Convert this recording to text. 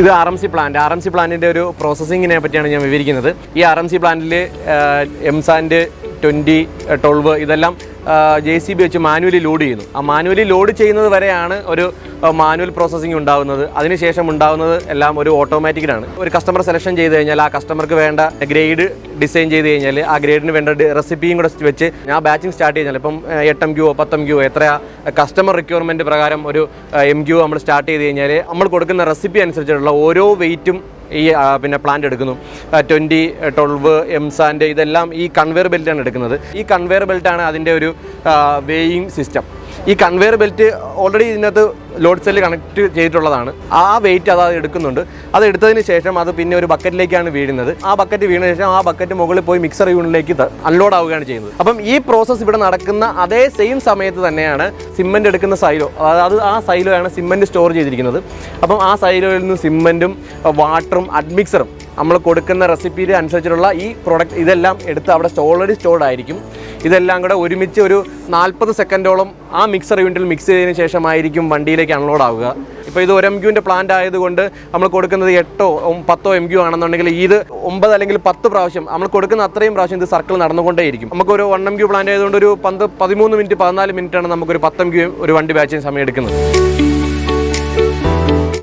ഇത് RMC plant. RMC പ്ലാന്റിൻ്റെ ഒരു പ്രോസസ്സിങ്ങിനെ പറ്റിയാണ് ഞാൻ വിവരിക്കുന്നത്. ഈ RMC പ്ലാന്റിൽ എംസാൻഡ് 20, 12 ഇതെല്ലാം JCB വെച്ച് മാനുവലി ലോഡ് ചെയ്യുന്നു. ആ മാനുവലി ലോഡ് ചെയ്യുന്നത് വരെയാണ് ഒരു മാനുവൽ പ്രോസസ്സിങ് ഉണ്ടാകുന്നത്. അതിനുശേഷം ഉണ്ടാകുന്നത് എല്ലാം ഒരു ഓട്ടോമാറ്റിക്കിലാണ്. ഒരു കസ്റ്റമർ സെലക്ഷൻ ചെയ്ത് കഴിഞ്ഞാൽ ആ കസ്റ്റമർക്ക് വേണ്ട ഗ്രേഡ് ഡിസൈൻ ചെയ്ത് കഴിഞ്ഞാൽ ആ ഗ്രേഡിന് വേണ്ട റെസിപ്പിയും കൂടെ വെച്ച് ഞാൻ ബാച്ചിങ് സ്റ്റാർട്ട് ചെയ്താൽ ഇപ്പം 8 MQ 10 MQ എത്ര കസ്റ്റമർ റിക്വയർമെൻറ്റ് പ്രകാരം ഒരു MQ നമ്മൾ സ്റ്റാർട്ട് ചെയ്ത് കഴിഞ്ഞാൽ നമ്മൾ കൊടുക്കുന്ന റെസിപ്പി അനുസരിച്ചുള്ള ഓരോ വെയിറ്റും ഈ പിന്നെ പ്ലാന്റ് എടുക്കുന്നു. 20, 12 എംസാൻഡ് ഇതെല്ലാം ഈ കൺവെയർ ബെൽറ്റാണ് എടുക്കുന്നത്. ഈ കൺവെയർ ബെൽറ്റാണ് അതിൻ്റെ ഒരു വേയിങ് സിസ്റ്റം. ഈ കൺവെയർ ബെൽറ്റ് ഓൾറെഡി ഇതിനകത്ത് ലോഡ് സെല്ല് കണക്ട് ചെയ്തിട്ടുള്ളതാണ്. ആ വെയിറ്റ് അത് എടുക്കുന്നുണ്ട്. അത് എടുത്തതിന് ശേഷം അത് പിന്നെ ഒരു ബക്കറ്റിലേക്കാണ് വീഴുന്നത്. ആ ബക്കറ്റ് വീണ ശേഷം ആ ബക്കറ്റ് മുകളിൽ പോയി മിക്സർ യൂണിറ്റിലേക്ക് അൺലോഡ് ആവുകയാണ് ചെയ്യുന്നത്. അപ്പം ഈ പ്രോസസ്സ് ഇവിടെ നടക്കുന്ന അതേ സെയിം സമയത്ത് തന്നെയാണ് സിമെൻറ്റ് എടുക്കുന്ന സൈലോ, അതായത് ആ സൈലോയാണ് സിമെൻറ്റ് സ്റ്റോർ ചെയ്തിരിക്കുന്നത്. അപ്പം ആ സൈലോയിൽ നിന്ന് സിമെൻറ്റും വാട്ടറും അഡ്മിക്സറും നമ്മൾ കൊടുക്കുന്ന റെസിപ്പിയുടെ അനുസരിച്ചിട്ടുള്ള ഈ പ്രോഡക്റ്റ് ഇതെല്ലാം എടുത്ത് അവിടെ ഓൾറെഡി സ്റ്റോർഡ് ആയിരിക്കും. ഇതെല്ലാം കൂടെ ഒരുമിച്ച് ഒരു 40 സെക്കൻഡോളം ആ മിക്സർ യൂണിറ്റിൽ മിക്സ് ചെയ്തതിന് ശേഷമായിരിക്കും വണ്ടിയിലേക്ക് അൺലോഡ് ആവുക. ഇപ്പോൾ ഇത് 1 MQൻ്റെ പ്ലാന്റ് ആയതുകൊണ്ട് നമ്മൾ കൊടുക്കുന്നത് 8 or 10 MQ ആണെന്നുണ്ടെങ്കിൽ ഇത് 9 അല്ലെങ്കിൽ 10 പ്രാവശ്യം നമ്മൾ കൊടുക്കുന്ന അത്രയും പ്രാവശ്യം ഇത് സർക്കിൾ നടന്നുകൊണ്ടേയിരിക്കും. നമുക്കൊരു 1 MQ പ്ലാന്റ് ആയതുകൊണ്ട് ഒരു 13 മിനിറ്റ് 14 മിനിറ്റാണ് നമുക്കൊരു 10 MQ ഒരു വണ്ടി ബാച്ചിന് സമയം എടുക്കുന്നത്.